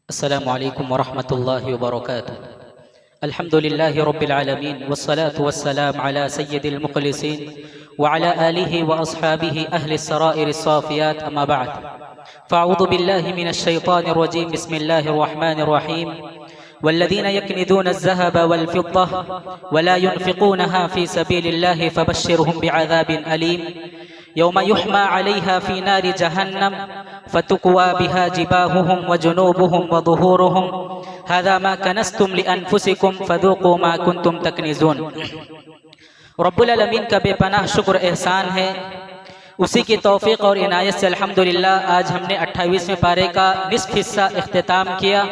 अस्सलामु अलैकुम वरहमतुल्लाहि वबरकातुहू। अल्हम्दुलिल्लाहि रब्बिल आलमीन वस्सलातु वस्सलाम अला सय्यिदिल मुखलिसीन व अला आलिहि व अस्हाबिहि अहलिस सराइरिस साफियात अम्मा बअद। फ़अऊज़ु बिल्लाहि मिनश शैतानिर रजीम। बिस्मिल्लाहिर रहमानिर रहीम। वल्लज़ीना यक्निज़ूना अज़्ज़हब वल फ़िद्दा व ला युनफ़िक़ूनहा फ़ी सबीलिल्लाहि फ़बश्शिरहुम बिअज़ाबिन अलीम यौम युहमा अलैहा फ़ी नारि जहन्नम फ़तुक्वा बिहा जिबाहुहुम व जुनूबुहुम व ज़ुहूरुहुम हाज़ा मा कनज़्तुम लिअन्फ़ुसिकुम फ़ज़ूक़ू मा कुन्तुम तकनिज़ून। रब्बुल आलमीन का बेपनाह शुक्र एहसान है, उसी की तौफ़ीक़ और इनायत से अल्हम्दुलिल्लाह आज हमने 28वें पारे का निस्फ़ हिस्सा इख्तिताम किया।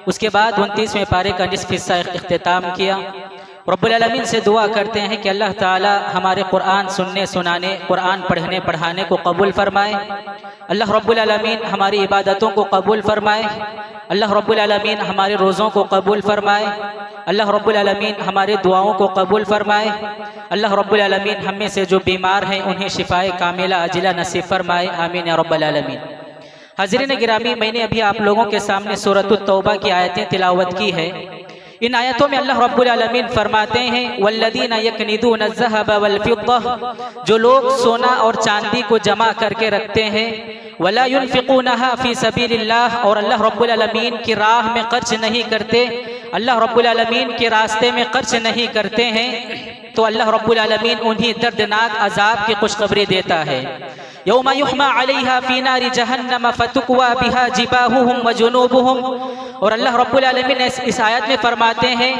उसके बाद 29वें पारे का निस्फ़ हिस्सा इख्तिताम किया। रब्बुल आलमीन से दुआ करते हैं कि अल्लाह ताला हमारे कुरान सुनने सुनाने, कुरान पढ़ने पढ़ाने को कबूल फ़रमाए। अल्लाह रब्बुल आलमीन हमारी इबादतों को कबूल फ़रमाए। अल्लाह रब्बुल आलमीन हमारे रोज़ों को कबूल फ़रमाए। अल्लाह रब्बुल आलमीन हमारे दुआओं को कबूल फ़रमाए। अल्लाह रब्बुल आलमीन हम में से जो बीमार हैं उन्हें शिफ़ाए कामिला अजिला नसीब फ़रमाए। आमीन या रब्बल आलमीन। हाज़रीन गिरामी, मैंने अभी आप लोगों के सामने सूरतुत तौबा की आयतें तिलावत की है। इन आयतों में अल्लाह रब्बुल आलमीन फरमाते हैं वल्लज़ीना यक्निज़ूना अज़्ज़हब वल फ़िद्दा, जो लोग सोना और चांदी को जमा करके रखते हैं, वला युनफ़िक़ूनहा फ़ी सबीलिल्लाह, और अल्लाह रब्बुल आलमीन की राह में खर्च नहीं करते, अल्लाह रब्बुल आलमीन के रास्ते में खर्च नहीं करते हैं, तो अल्लाह रब्बुल आलमीन उन्हें दर्दनाक अजाब की खुशखबरी देता है। यौम युहमा अलैहा फ़ी नारि जहन्नम फ़तुक्वा बिहा जिबाहुहुम व जुनूबुहुम। और अल्लाह रब्बुल आलमीन इस आयत में फरमाते हैं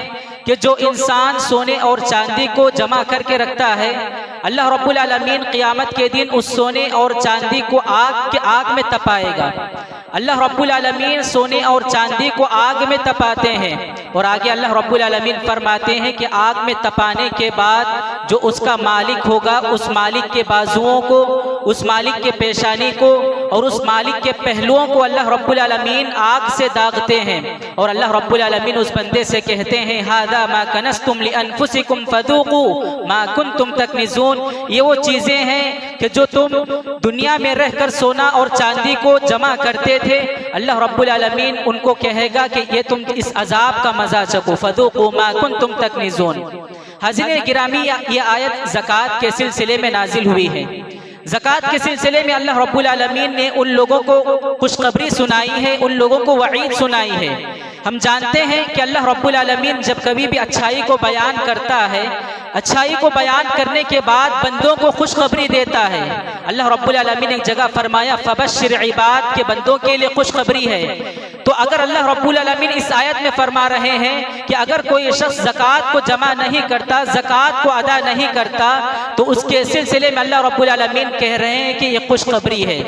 कि जो इंसान सोने और चांदी को जमा करके रखता है, अल्लाह रब्बुल आलमीन क़यामत के दिन उस सोने और चांदी को आग में तपाएगा। अल्लाह रब्बुल आलमीन सोने और चांदी को आग में तपाते हैं। और आगे अल्लाह रब्बुल आलमीन फरमाते हैं कि आग में तपाने के बाद जो उसका मालिक होगा, उस मालिक के बाजुओं को, उस मालिक के पेशानी को और उस मालिक के पहलुओं को अल्लाह रब्बुल आलमीन आग से दागते हैं। और अल्लाह रब्बुल आलमीन उस बंदे से कहते हैं हादा मा कनज़्तुम लिअन्फ़ुसिकुम फ़ज़ूक़ू मा कुन्तुम तकनिज़ून। ये वो चीज़ें हैं कि जो तुम दुनिया में रहकर सोना और चांदी को जमा करते थे, अल्लाह रब्बुल आलमीन उनको कहेगा कि ये तुम इस अजाब का मज़ा चखो, फ़ज़ूक़ू मा कुन्तुम तकनिज़ून। हाज़रीन गिरामी, ये आयत ज़कात के सिलसिले में नाजिल हुई है। ज़कात के सिलसिले में अल्लाह रब्बुल आलमीन ने उन लोगों को खुशखबरी सुनाई है, उन लोगों को वईद सुनाई है। हम जानते हैं कि अल्लाह रब्बुल आलमीन जब कभी भी अच्छाई को बयान करता है, अच्छाई को बयान करने के बाद बंदों को खुशखबरी देता है। अल्लाह रब्बुल आलमीन ने एक जगह फरमाया फ़बश्शिर इबाद, के बंदों के लिए खुशखबरी है। तो अगर अल्लाह रब्बुल आलमीन इस आयत में फरमा रहे हैं कि अगर कोई शख्स ज़कात को जमा नहीं करता, ज़कात को अदा नहीं करता, तो उसके सिलसिले में अल्लाह रब्बुल आलमीन कह रहे हैं कि ये खुशखबरी है।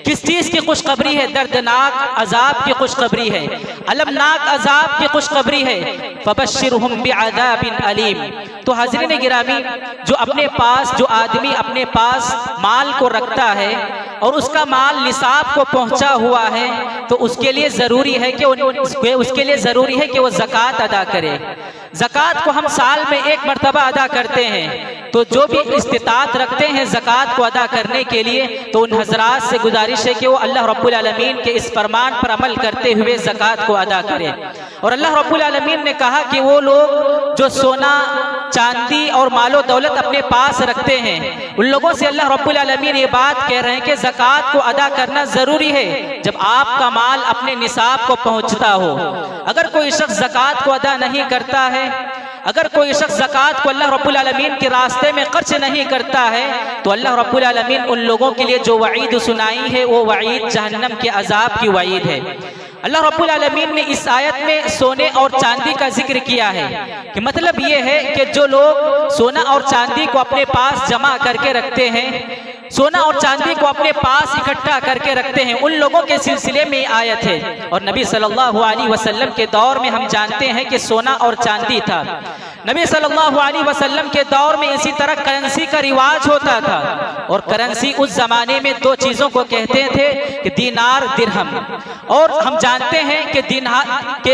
किस चीज़ की खुशखबरी है? दर्दनाक अजाब की खुशखबरी है, अलमनाक अजाब की खुशखबरी है। फ़बश्शिरहुम बिअज़ाबिन अलीम। तो हाज़रीन गिरामी, जो आदमी अपने पास माल को रखता है और उसका माल निसाब को पहुंचा हुआ है, तो उसके लिए ज़रूरी है कि वो ज़कात अदा करे। ज़कात को हम साल में एक मरतबा अदा करते हैं। तो जो भी इस्तिताअत रखते हैं ज़कात को अदा करने के लिए, तो उन हज़रात से गुजारिश है कि वो अल्लाह रब्बुल आलमीन के इस फरमान पर अमल करते हुए ज़कात को अदा करें। और अल्लाह रब्बुल आलमीन ने कहा कि वो लोग जो सोना चांदी और मालो दौलत अपने पास रखते हैं, उन लोगों से अल्लाह रब्बुल आलमीन ये बात कह रहे हैं कि ज़कात को अदा करना ज़रूरी है जब आपका माल अपने निसाब को पहुँचता हो। अगर कोई शख्स ज़कात को अदा नहीं करता है, अगर कोई शख्स ज़कात को अल्लाह रब्बुल आलमीन के रास्ते में खर्च नहीं करता है, तो अल्लाह रब्बुल आलमीन उन लोगों के लिए जो वईद सुनाई है, वो वईद जहन्नम के अजाब की वईद है। अल्लाह रब्बुल आलमीन ने इस आयत में सोने और चांदी का जिक्र किया है कि मतलब ये है कि जो लोग सोना और चांदी को अपने पास जमा करके रखते हैं, सोना और चांदी को अपने पास इकट्ठा करके रखते हैं, उन लोगों के सिलसिले में आयत है। और नबी सल्लल्लाहु अलैहि वसल्लम के दौर में हम जानते हैं कि सोना और चांदी था। नबी सल्लल्लाहु अलैहि वसल्लम के दौर में इसी तरह करेंसी का रिवाज होता था। और करेंसी उस जमाने में दो चीज़ों को कहते थे कि दीनार दिरहम। और हम जानते हैं कि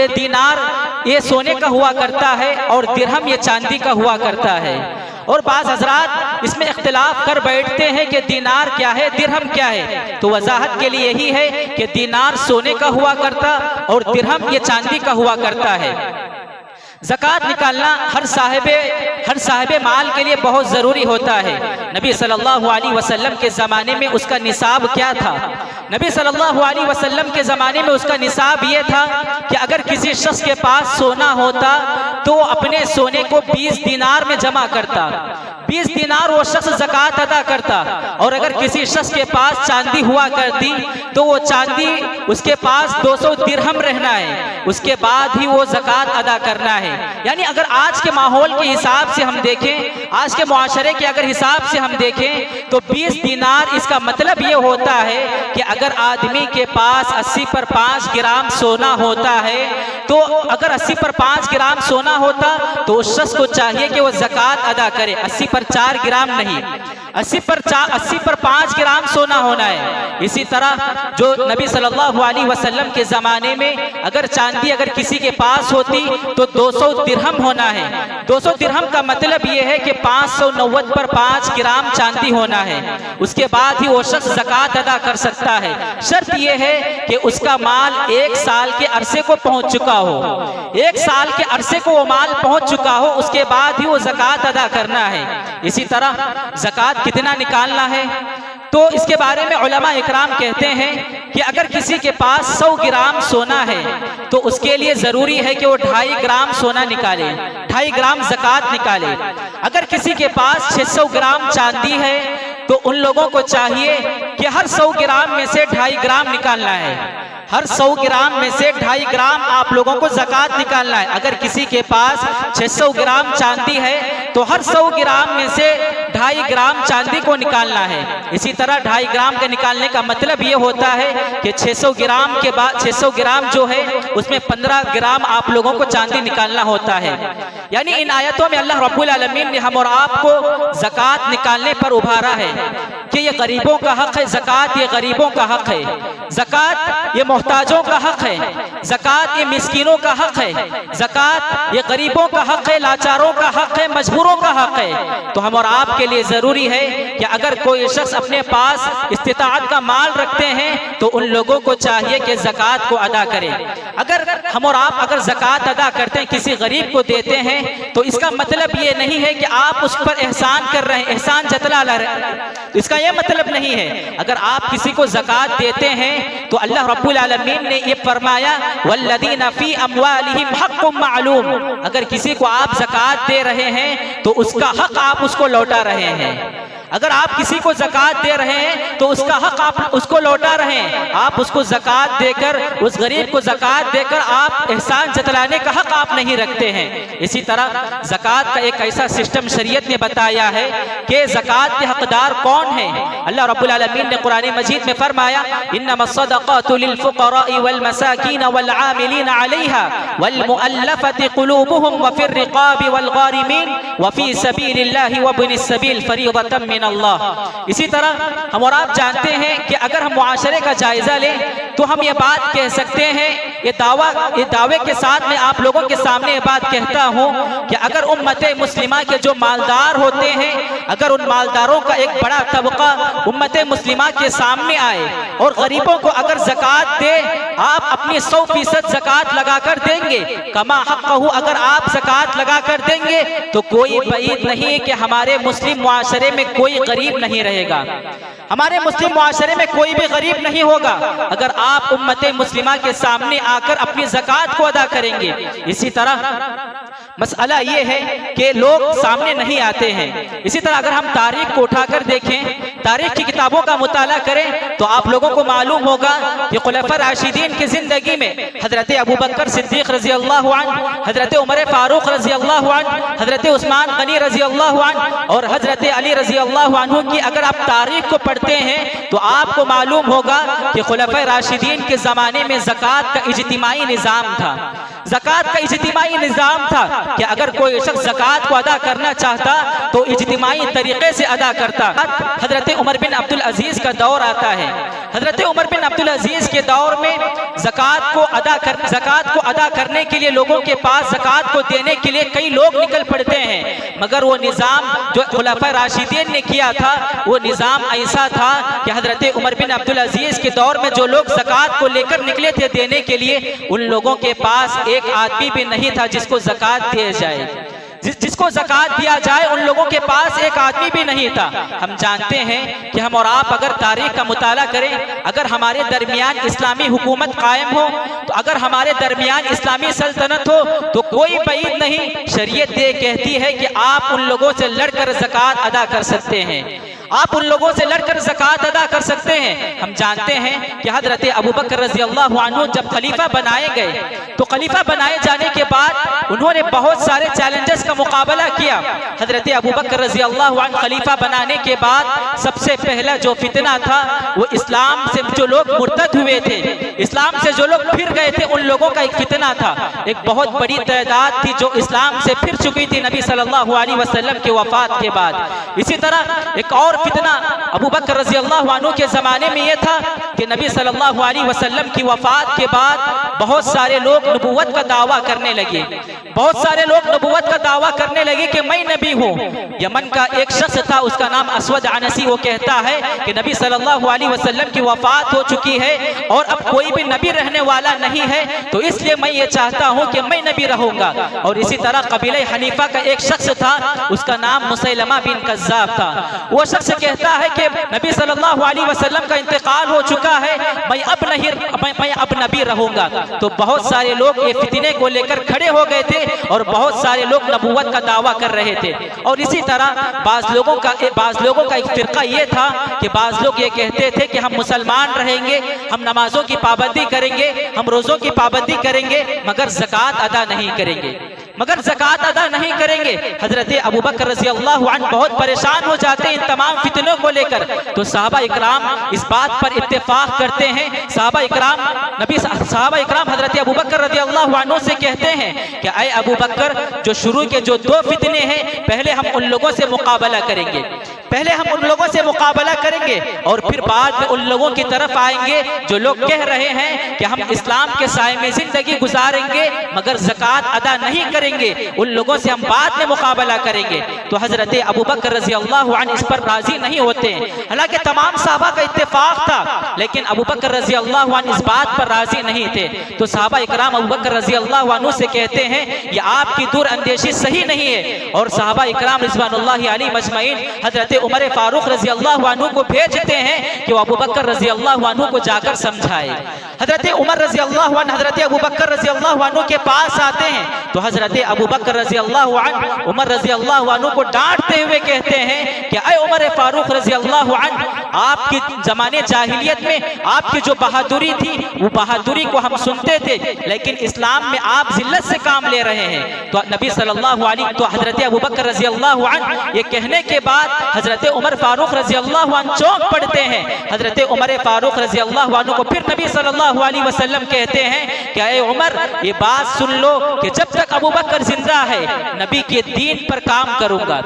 दीनार ये सोने का हुआ करता है और दिरहम ये चांदी का हुआ करता है। और बाज़ हज़रात इसमें इख्तिलाफ कर बैठते हैं कि दीनार क्या है, दिरहम क्या है। तो वजाहत के लिए यही है कि दीनार सोने का हुआ करता और दिरहम ये चांदी का हुआ करता है। ज़कात निकालना हर साहिबे माल के लिए बहुत ज़रूरी होता है। नबी सल्लल्लाहु अलैहि वसल्लम के ज़माने में उसका निसाब क्या था? नबी सल्लल्लाहु अलैहि वसल्लम के ज़माने में उसका निसाब ये था कि अगर किसी शख्स के पास सोना होता तो अपने सोने को 20 दिनार में जमा करता, 20 दिनार वो शख्स ज़कात अदा करता। और अगर किसी शख्स के पास चांदी हुआ करती तो वो चांदी उसके पास 200 दिरहम रहना है, उसके बाद ही वो ज़कात अदा करना है। यानी अगर आज के माहौल के हिसाब से हम देखें, आज के मुआशरे के अगर हिसाब से हम देखें तो 20 दिनार, इसका मतलब ये होता है कि अगर आदमी के पास 80 पर 5 ग्राम सोना होता है तो अगर 80 पर 5 ग्राम सोना होता तो उस शख्स को चाहिए कि वो ज़कात अदा करे। 80 पर 4 ग्राम नहीं, 80 पर 5 ग्राम सोना होना है। इसी तरह जो नबी सल्लल्लाहु अलैहि वसल्लम के ज़माने में अगर चांदी अगर किसी के पास होती तो 200 दिरहम होना है। 200 दिरहम का मतलब ये है कि 590 पर 5 ग्राम चांदी होना है, उसके बाद ही वो शख्स ज़कात अदा कर सकता है। शर्त ये है कि उसका माल 1 साल के अरसे को पहुंच चुका हो, 1 साल के अरसे को वो माल पहुंच चुका हो, उसके बाद ही वो ज़कात अदा करना है। इसी तरह ज़कात कितना निकालना है तो इसके बारे में उलमा इकराम कहते हैं कि अगर किसी के पास 100 ग्राम सोना है तो उसके लिए ज़रूरी है कि वो 2.5 ग्राम सोना निकाले, 2.5 ग्राम ज़कात निकाले। अगर किसी के पास 600 ग्राम चांदी है तो उन लोगों को चाहिए कि हर 100 ग्राम में से 2.5 ग्राम निकालना है, हर 100 ग्राम में से 2.5 ग्राम आप लोगों को ज़कात निकालना है। अगर किसी के पास 600 ग्राम चांदी है तो हर 100 ग्राम में से 2.5 ग्राम चांदी को निकालना है। इसी तरह 2.5 ग्राम के निकालने का मतलब ये होता है कि 600 ग्राम के बाद 600 ग्राम जो है उसमें 15 ग्राम आप लोगों को चांदी निकालना होता है। यानी इन आयतों में अल्लाह रब्बुल आलमीन ने हम और आपको ज़कात निकालने पर उभारा है कि ये गरीबों का हक है, ज़कात ये गरीबों का हक है, ज़कात ये मोहताजों का हक है, ज़कात ये मिस्कीनों का हक है, ज़कात ये गरीबों का हक है, लाचारों का हक है, मजबूरों का हक है। तो हम और आपके लिए ज़रूरी है कि अगर कोई शख्स अपने पास इस्तिताअत का माल रखते हैं तो उन लोगों को चाहिए कि ज़कात को अदा करें। अगर हम और आप अगर ज़कात अदा करते हैं, किसी गरीब को देते हैं तो इसका मतलब ये नहीं है कि आप उस पर एहसान कर रहे हैं, एहसान जतला रहे हैं, तो इसका ये मतलब नहीं है। अगर आप किसी को ज़कात देते हैं तो अल्लाह रब्बुल आलमीन ने ये फरमाया वल्लदीना फी अम्वालिहिम हक़्क़ुम मालूम, अगर किसी को आप ज़कात दे रहे हैं तो उसका हक आप उसको लौटा रहे हैं। अगर आप किसी को ज़कात दे रहे हैं तो उसका हक आप उसको लौटा रहे हैं। आप उसको ज़कात देकर, उस गरीब को ज़कात देकर आप एहसान जतलाने का हक आप नहीं रखते हैं। इसी तरह ज़कात का एक ऐसा सिस्टम शरीयत ने बताया है कि ज़कात के हकदार कौन हैं। अल्लाह रब्बुल आलमीन ने कुरान मजीद में फरमाया इन्नमस्सदक़ातु लिलफ़ुक़राइ वल-मसाकीन वल-आमिलीन अलैहा वल-मुअल्लफ़ति क़ुलूबुहुम व फ़िर रिक़ाबि वल-ग़ारिमीन व फ़ी सबीलिल्लाहि व इब्निस सबील फ़रीज़तम मिन अल्लाह। इसी तरह हम और आप जानते हैं कि अगर हम मुआशरे का जायजा लें तो हम ये बात कह सकते हैं, ये दावे के साथ मैं आप लोगों के सामने ये बात कहता हूँ कि अगर उम्मते मुस्लिमा के जो मालदार होते हैं, अगर उन मालदारों का एक बड़ा तबका उम्मते मुस्लिमा के सामने आए और गरीबों को अगर ज़कात दे, आप अपनी 100% ज़कात लगाकर देंगे, कमा हक़्क़हू, अगर आप ज़कात लगाकर देंगे तो कोई बईद नहीं कि हमारे मुस्लिम मुआशरे में कोई गरीब नहीं रहेगा, हमारे मुस्लिम मुआशरे में कोई भी गरीब नहीं होगा अगर आप उम्मते मुस्लिमा के सामने आकर अपनी ज़कात को अदा करेंगे। इसी तरह मसला ये है कि लोग सामने नहीं आते हैं। इसी तरह अगर हम तारीख को उठाकर देखें, तारीख की किताबों का मुताला करें तो आप लोगों को मालूम होगा कि खुलफा राशिदीन की जिंदगी में हजरत अबू बकर सिद्दीक रजी अल्लाह अन्हु, हजरत उमर फारूक रजी अल्लाह अन्हु, हजरत उस्मान गनी रजी अल्लाह अन्हु और हजरत अली रजी अल्लाह अन्हु की अगर आप तारीख को पढ़ते हैं तो आपको मालूम होगा कि खुलफा राशिदीन के ज़माने में ज़कात का इज्तिमाई निज़ाम था, ज़कात का इज्तिमाई निज़ाम था। कि अगर कोई शख्स ज़कात को अदा करना चाहता तो इज्तिमाई तरीके से अदा करता। हजरत उमर बिन अब्दुल अजीज का दौर आता है। हजरत उमर बिन अब्दुल अजीज के दौर में ज़कात को अदा करने के लिए लोगों के पास ज़कात को देने के लिए कई लोग निकल पड़ते हैं, मगर वो निज़ाम जो खुलाफा राशिदीन ने किया था वो निज़ाम ऐसा था कि हजरत उमर बिन अब्दुल अजीज के दौर में जो लोग ज़कात को लेकर निकले थे देने के लिए, उन लोगों के पास एक आदमी भी नहीं था जिसको ज़कात दिया जाए, जिसको ज़कात दिया जाए उन लोगों के पास एक आदमी भी नहीं था। हम जानते हैं कि हम और आप अगर तारीख का मुताला करें, अगर हमारे दरमियान इस्लामी हुकूमत कायम हो, तो अगर हमारे दरमियान इस्लामी सल्तनत हो, तो कोई बईद नहीं, शरीयत ये कहती है कि आप उन लोगों से लड़कर ज़कात अदा कर सकते हैं, आप उन लोगों से लड़कर ज़कात अदा कर सकते हैं। हम जानते हैं कि हज़रत अबू बकर रज़ी अल्लाहु अन्हु जब खलीफा बनाए गए, तो खलीफा बनाए जाने के बाद उन्होंने बहुत सारे चैलेंजेस का मुकाबला किया। हज़रत अबू बकर रज़ी अल्लाहु अन्हु खलीफा बनाने के बाद सबसे पहला जो फितना था वो इस्लाम से जो लोग मुर्तद हुए थे, इस्लाम से जो लोग फिर गए थे, उन लोगों का एक फितना था। एक बहुत बड़ी तादाद थी जो इस्लाम से फिर चुकी थी नबी सल्लल्लाहु अलैहि वसल्लम की वफात के बाद। इसी तरह एक और फितना अबू बकर रज़ी अल्लाहु अन्हु के ज़माने में ये था कि नबी सल्लल्लाहु अलैहि वसल्लम की वफ़ात के बाद बहुत सारे लोग नबूवत का दावा करने लगे, बहुत सारे लोग नबूवत का दावा करने लगे कि मैं नबी हूँ। यमन का एक शख्स था, उसका नाम असवद अनसी, वो कहता है कि नबी सल्लल्लाहु अलैहि वसल्लम की वफ़ात हो चुकी है और अब कोई भी नबी रहने वाला नहीं है, तो इसलिए मैं ये चाहता हूँ कि मैं नबी रहूँगा। और इसी तरह कबीला हनीफा का एक शख्स था, उसका नाम मुसैलमा बिन कज़्ज़ाब था, वो शख्स कहता है कि नबी सल्लल्लाहु अलैहि वसल्लम का इंतकाल हो चुका है, मैं अब नबी रहूंगा। तो बहुत सारे लोग ये फितने को लेकर खड़े हो गए थे और बहुत सारे लोग नबूवत का दावा कर रहे थे। और इसी तरह बाज़ लोगों का एक फिरका ये था कि बाज़ लोग ये कहते थे कि हम मुसलमान रहेंगे, हम नमाजों की पाबंदी करेंगे, हम रोज़ों की पाबंदी करेंगे, मगर ज़कात अदा नहीं करेंगे, मगर ज़कात अदा नहीं करेंगे। हज़रत अबू बकर रज़ी अल्लाहु अन्हु बहुत परेशान हो जाते हैं इन तमाम फितनों को लेकर। तो सहाबा इकराम इस बात पर इत्तेफाक करते हैं, सहाबा इकराम हज़रत अबू बकर रज़ी अल्लाहु अन्हु से कहते हैं कि ऐ अबू बकर, जो शुरू के जो दो फितने हैं, पहले हम उन लोगों से मुकाबला करेंगे, पहले हम उन लोगों से मुकाबला करेंगे और फिर बाद में उन लोगों की तरफ आएंगे जो लोग कह रहे हैं कि हम इस्लाम के साए में जिंदगी गुजारेंगे मगर ज़कात अदा नहीं करेंगे, उन लोगों से हम बाद में मुकाबला करेंगे। तो हज़रत अबू बकर रज़ी अल्लाहु अन्हु इस पर राजी नहीं होते। हालांकि तमाम सहाबा का इत्तेफाक था, लेकिन अबू बकर रज़ी अल्लाहु अन्हु इस बात पर राजी नहीं थे। तो सहाबा इकराम अबू बकर रज़ी अल्लाहु अन्हु से कहते हैं ये आपकी दूर अंदेशी सही नहीं है। और सहाबा इकराम रिज़वानुल्लाहि अलैहिम अजमईन हज़रत उमर फारूक रज़ी अल्लाहु अन्हु को भेजते हैं कि वो अबू बकर रज़ी अल्लाहु अन्हु को जाकर समझाए। हज़रत उमर रज़ी अल्लाहु अन्हु हज़रत अबू बकर रज़ी अल्लाहु अन्हु के पास आते हैं। तो हज़रत अबू बकर रज़ी अल्लाहु अन्हु उमर रज़ी अल्लाहु अन्हु को डांटते हुए कहते हैं कि ऐ उमर फारूक रज़ी अल्लाहु अन्हु, आपकी ज़माने जाहिलियत में आपकी जो बहादुरी थी वो बहादुरी को हम सुनते थे, लेकिन इस्लाम में आप जिल्लत से काम ले रहे हैं। तो नबी सल्लल्लाहु अलैहि तो हज़रत अबू बकर रज़ी अल्लाहु अन्हु ये कहने के बाद हज़रत उमर फारूक रज़ी अल्लाहु अन्हु चौंक पड़ते हैं। हज़रत उमर फारूक रज़ी अल्लाहु अन्हु को फिर नबी सल्लल्लाहु अलैहि वसल्लम कहते हैं कि ऐ उमर, ये बात सुन लो कि जब तक अबू बकर जिंदा है नबी के दीन पर काम करूंगा,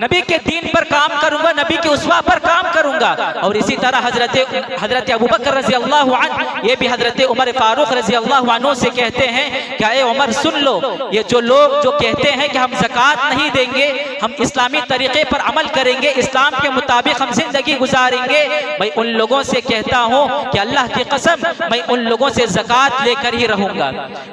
नबी के दीन पर काम करूंगा, नबी के उस्वा पर काम करूंगा। और इसी तरह हज़रत अबू बकर रज़ी अल्लाहु अन्हु ये भी हज़रत उमर फारूक रज़ी अल्लाहु अन्हु से कहते हैं कि ऐ उमर सुन लो, ये जो लोग जो कहते हैं कि हम ज़कात नहीं देंगे, हम इस्लामी तरीके पर अमल करेंगे, इस्लाम के मुताबिक हम जिंदगी गुजारेंगे, मैं उन लोगों से कहता हूँ कि अल्लाह की कसम मैं उन लोगों से ज़कात लेकर ही रहूँगा,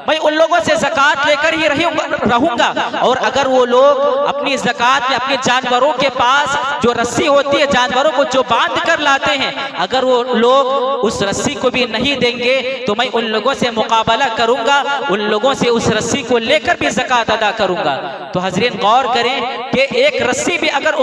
मैं उन लोगों से ज़कात लेकर ही रहूँगा। और अगर वो लोग अपनी ज़कात में अपने जानवरों के पास जो रस्सी होती है, जानवरों को जो बांध कर लाते हैं, अगर वो लोग उस रस्सी को भी नहीं देंगे तो मैं उन लोगों से मुकाबला करूँगा, उन लोगों से उस रस्सी को लेकर भी ज़कात अदा करूँगा। तो हज़रीन गौर करें कि एक रस्सी भी अगर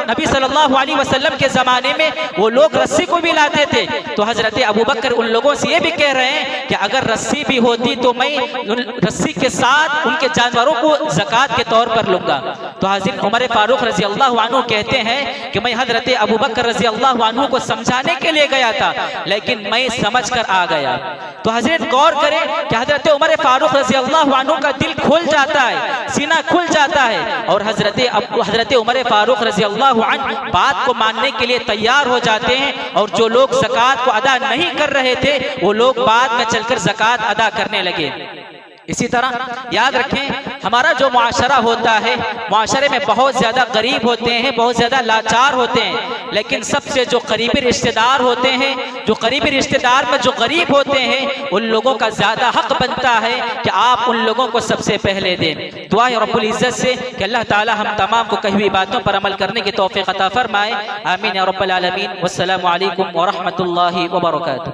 नबी सल्लल्लाहु अलैहि वसल्लम के ज़माने में वो लोग रस्सी को भी लाते थे, तो हज़रत अबू बकर उन लोगों से ये भी कह रहे हैं कि अगर रस्सी भी होती तो मैं उन रस्सी के साथ उनके जानवरों को ज़कात के तौर पर लूँगा। तो हाज़िर उमर फारूक रजी अल्लाह अन्हु कहते हैं कि मैं हजरत अबू बकर रजी अल्लाह अन्हु को समझाने के लिए गया था, लेकिन मैं समझ कर आ गया। तो हजरत गौर करें कि हजरत उमर फारूक रजी अल्लाह अन्हु का दिल खुल जाता है, सीना खुल जाता है, और हजरत उमर फारूक रजी अल्लाह अन्हु बात को मानने के लिए तैयार हो जाते हैं। और जो लोग ज़कात को अदा नहीं कर रहे थे वो लोग बाद में चलकर ज़कात अदा करने लगे। इसी तरह याद रखें, हमारा जो मुआशरा होता है, मुआशरे में बहुत ज़्यादा गरीब होते हैं, बहुत ज़्यादा लाचार होते हैं, लेकिन सबसे जो करीबी रिश्तेदार होते हैं, जो करीबी रिश्तेदार में जो गरीब होते हैं, उन लोगों का ज़्यादा हक बनता है कि आप उन लोगों को सबसे पहले दें। दुआ है रब्बुल इज़्ज़त से कि अल्लाह ताला हम तमाम को कही हुई बातों पर अमल करने की तौफीक अता फरमाए। आमीन या रब्बल आलमीन। वस्सलामु अलैकुम व रहमतुल्लाहि व बरकातुहू।